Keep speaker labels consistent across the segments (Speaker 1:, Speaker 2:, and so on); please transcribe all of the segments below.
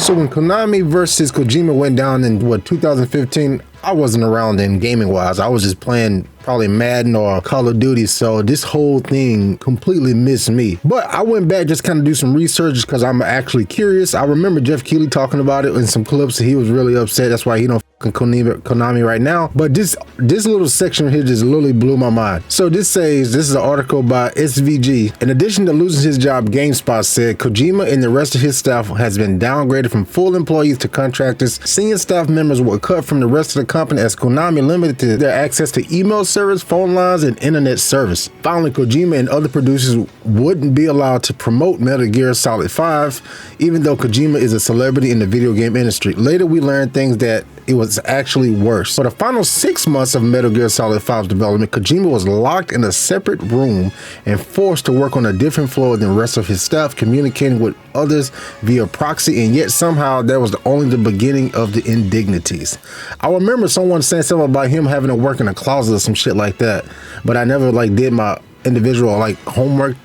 Speaker 1: So when Konami versus Kojima went down in 2015, I wasn't around in gaming wise. I was just playing probably Madden or Call of Duty, so this whole thing completely missed me. But I went back just kind of do some research because I'm actually curious. I remember Jeff Keighley talking about it in some clips. He was really upset. That's why he don't fucking Konami right now. But this little section here just literally blew my mind. So this says, this is an article by SVG. In addition to losing his job, GameSpot said Kojima and the rest of his staff has been downgraded from full employees to contractors. Senior staff members were cut from the rest of the company as Konami limited their access to email service, phone lines, and internet service. Finally, Kojima and other producers wouldn't be allowed to promote Metal Gear Solid 5, even though Kojima is a celebrity in the video game industry. Later, we learned things that it was actually worse. For the final 6 months of Metal Gear Solid 5's development, Kojima was locked in a separate room and forced to work on a different floor than the rest of his staff, communicating with others via proxy, and yet somehow that was only the beginning of the indignities. I remember someone saying something about him having to work in a closet or some shit like that, but I never did my individual homework.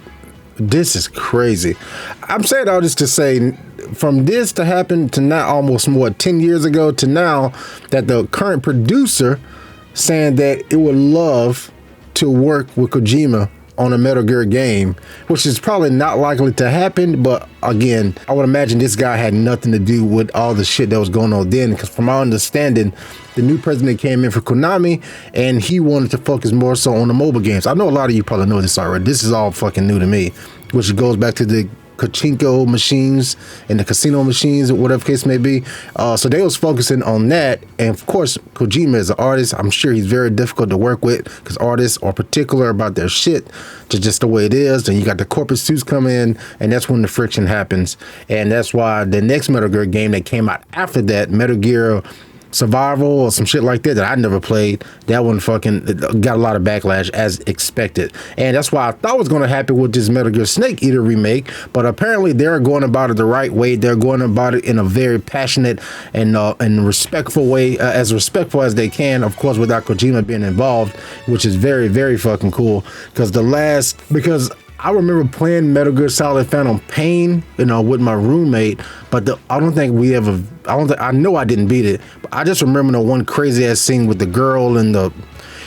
Speaker 1: This is crazy. I'm saying all this to say, from this to happen to now, almost 10 years ago to now, that the current producer saying that it would love to work with Kojima on a Metal Gear game, which is probably not likely to happen. But again, I would imagine this guy had nothing to do with all the shit that was going on then, because from my understanding, the new president came in for Konami and he wanted to focus more so on the mobile games. I know a lot of you probably know this already. This is all fucking new to me, which goes back to the Pachinko machines and the casino machines, or whatever case may be. So they was focusing on that. And of course, Kojima is an artist. I'm sure he's very difficult to work with because artists are particular about their shit, just the way it is. Then you got the corporate suits come in, and that's when the friction happens. And that's why the next Metal Gear game that came out after that, Metal Gear Survival or some shit like that I never played, that one fucking got a lot of backlash as expected. And that's why I thought was going to happen with this Metal Gear Snake Eater remake, but apparently they're going about it the right way. They're going about it in a very passionate and respectful way, as respectful as they can, of course, without Kojima being involved, which is very, very fucking cool. Because I remember playing Metal Gear Solid Phantom Pain, with my roommate, but I know I didn't beat it, but I just remember the one crazy ass scene with the girl and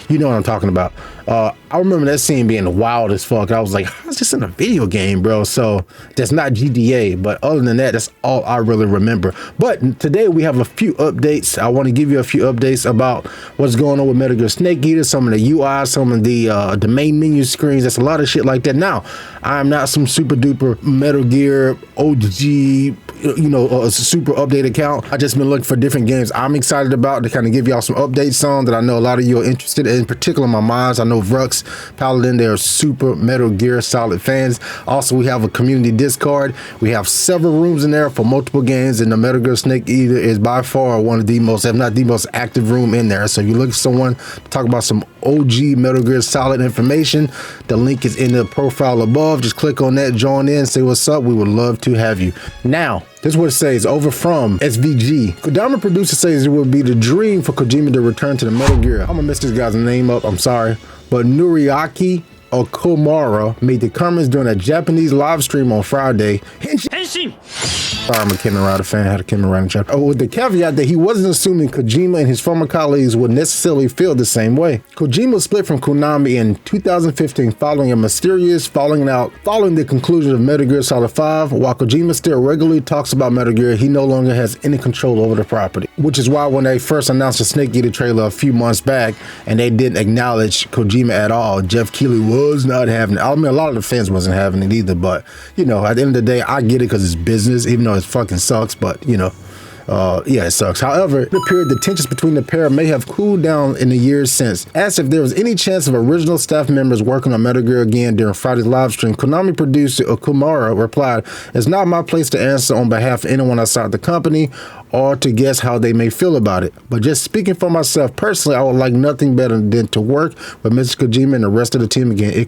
Speaker 1: you know what I'm talking about. I remember that scene being wild as fuck. I was like, how's this in a video game, bro? So that's not GDA, but other than that, that's all I really remember. But today we have a few updates. I want to give you a few updates about what's going on with Metal Gear Snake Eater, some of the UI, some of the main menu screens. That's a lot of shit like that. Now, I'm not some super duper Metal Gear OG, a super update account. I just been looking for different games I'm excited about to kind of give y'all some updates on that I know a lot of you are interested in particular my mods. I know Vrux, Paladin, they're super Metal Gear Solid fans. Also, we have a community Discord. We have several rooms in there for multiple games, and the Metal Gear Snake Eater is by far one of the most, if not the most active room in there. So if you look for someone to talk about some OG Metal Gear Solid information, the link is in the profile above. Just click on that, join in, say what's up. We would love to have you. Now, this is what it says over from SVG. Konami producer says it would be the dream for Kojima to return to the Metal Gear. I'm gonna mess this guy's name up, I'm sorry. But Noriaki Okumura made the comments during a Japanese live stream on Friday. Henshin! Sorry, I'm a Kamen Rider fan. I had a Kamen Rider chapter. With the caveat that he wasn't assuming Kojima and his former colleagues would necessarily feel the same way. Kojima split from Konami in 2015 following a mysterious falling out following the conclusion of Metal Gear Solid 5. While Kojima still regularly talks about Metal Gear, he no longer has any control over the property. Which is why when they first announced the Snake Eater trailer a few months back and they didn't acknowledge Kojima at all, Jeff Keighley was not having it. I mean, a lot of the fans wasn't having it either, but at the end of the day, I get it because it's business, even though it fucking sucks, but yeah, it sucks. However, it appeared the tensions between the pair may have cooled down in the years since. Asked if there was any chance of original staff members working on Metal Gear again during Friday's live stream, Konami producer Okumura replied, "It's not my place to answer on behalf of anyone outside the company or to guess how they may feel about it. But just speaking for myself personally, I would like nothing better than to work with Mr. Kojima and the rest of the team again.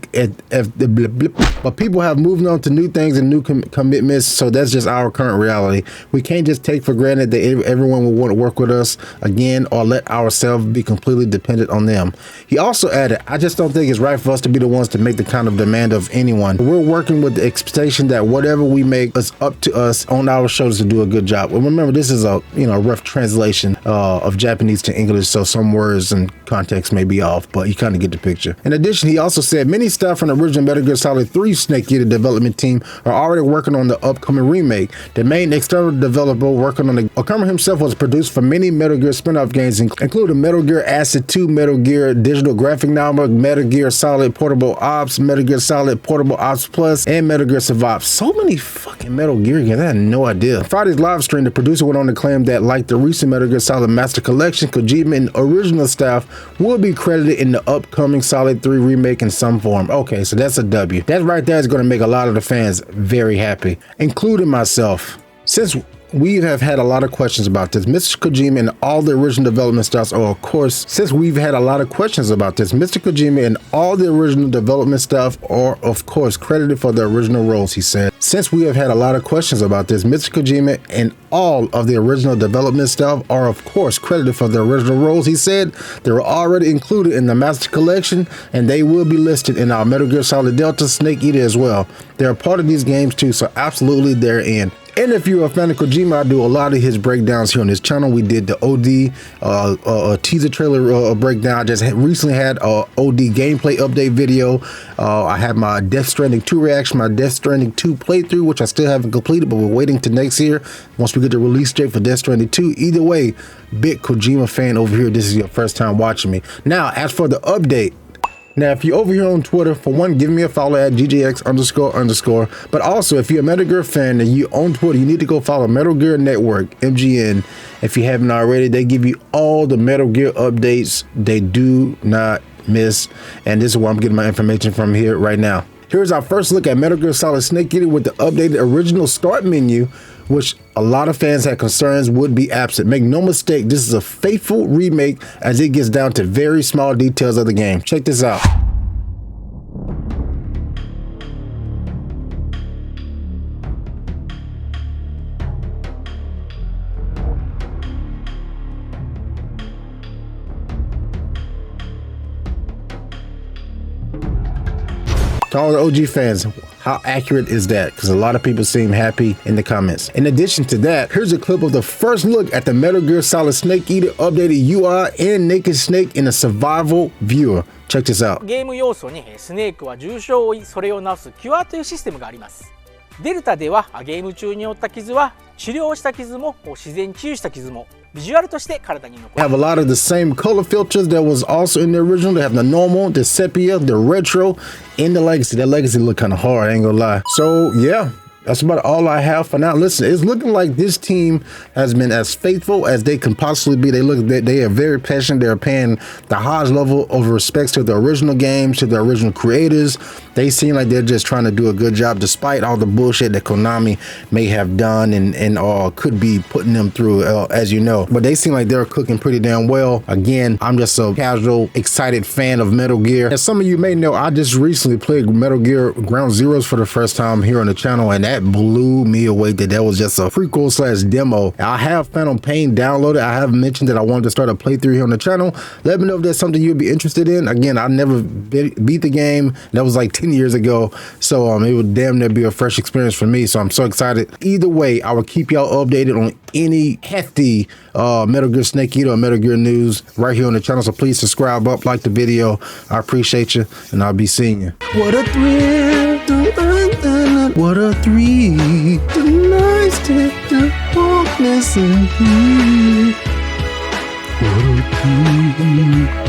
Speaker 1: But people have moved on to new things and new commitments, so that's just our current reality. We can't just take for granted that everyone will want to work with us again or let ourselves be completely dependent on them. He also added, I just don't think it's right for us to be the ones to make the kind of demand of anyone. We're working with the expectation that whatever we make is up to us on our shoulders to do a good job. Well, remember, this is a rough translation of Japanese to English, so some words and context may be off, but you kind of get the picture. In addition, he also said many staff from the original Metal Gear Solid 3 Snake Eater development team are already working on the upcoming remake. The main external developer working on the Kojima himself was produced for many Metal Gear spin-off games, including Metal Gear Acid 2, Metal Gear Digital Graphic Novel, Metal Gear Solid Portable Ops, Metal Gear Solid Portable Ops Plus, and Metal Gear Survive. So many fucking Metal Gear games, I had no idea. Friday's live stream, the producer went on to claim that, like the recent Metal Gear Solid Master Collection, Kojima and original staff will be credited in the upcoming Solid 3 remake in some form. Okay, so that's a W. That right there is going to make a lot of the fans very happy, including myself. Since we have had a lot of questions about this, Mr. Kojima and all the original development staff are, of course, since we've had a lot of questions about this, Mr. Kojima and all the original development staff are, of course, credited for the original roles, he said. Since we have had a lot of questions about this, Mr. Kojima and all of the original development staff are, of course, credited for the original roles, he said. They were already included in the Master Collection, and they will be listed in our Metal Gear Solid Delta Snake Eater as well. They're a part of these games too, so absolutely they're in. And if you're a fan of Kojima, I do a lot of his breakdowns here on this channel. We did the OD teaser trailer breakdown. I just recently had a OD gameplay update video. I have my Death Stranding 2 reaction, my Death Stranding 2 playthrough, which I still haven't completed, but we're waiting to next year once we get the release date for Death Stranding 2. Either way, big Kojima fan over here. This is your first time watching me. Now, as for the update, now, if you're over here on Twitter, for one, give me a follow at GJX__. But also, if you're a Metal Gear fan and you on Twitter, you need to go follow Metal Gear Network, MGN. If you haven't already, they give you all the Metal Gear updates. They do not miss. And this is where I'm getting my information from here right now. Here's our first look at Metal Gear Solid Snake Eater with the updated original start menu, which a lot of fans had concerns would be absent. Make no mistake, this is a faithful remake as it gets down to very small details of the game. Check this out. To all the OG fans, how accurate is that? Because a lot of people seem happy in the comments. In addition to that, here's a clip of the first look at the Metal Gear Solid Snake Eater updated UI and Naked Snake in a survival viewer. Check this out.
Speaker 2: ゲーム要素にスネークは重傷を負い、それを治すキュアというシステムがあります。デルタではゲーム中に負った傷は治療した傷も自然治癒した傷もビジュアルとして体に残る。
Speaker 1: Have a lot of the same color filters that was also in the original. They have the normal, the sepia, the retro, and the legacy. That legacy look kind of hard, I ain't gonna lie. So yeah, that's about all I have for now. Listen, it's looking like this team has been as faithful as they can possibly be. They are very passionate. They're paying the highest level of respects to the original games, to the original creators. They seem like they're just trying to do a good job despite all the bullshit that Konami may have done and could be putting them through, as you know. But they seem like they're cooking pretty damn well. Again, I'm just a casual, excited fan of Metal Gear. As some of you may know, I just recently played Metal Gear Ground Zeroes for the first time here on the channel, and that blew me away. That was just a prequel / demo. I have Phantom Pain downloaded. I have mentioned that I wanted to start a playthrough here on the channel. Let me know if that's something you'd be interested in. Again, I never beat the game. That was like 10 years ago, so it would damn near be a fresh experience for me, so I'm so excited. Either way, I will keep y'all updated on any hefty Metal Gear Snake Eater or Metal Gear news right here on the channel, so please subscribe up, like the video. I appreciate you, and I'll be seeing you. What a thrill, what a thrill, the nice to the darkness in me. What a thrill.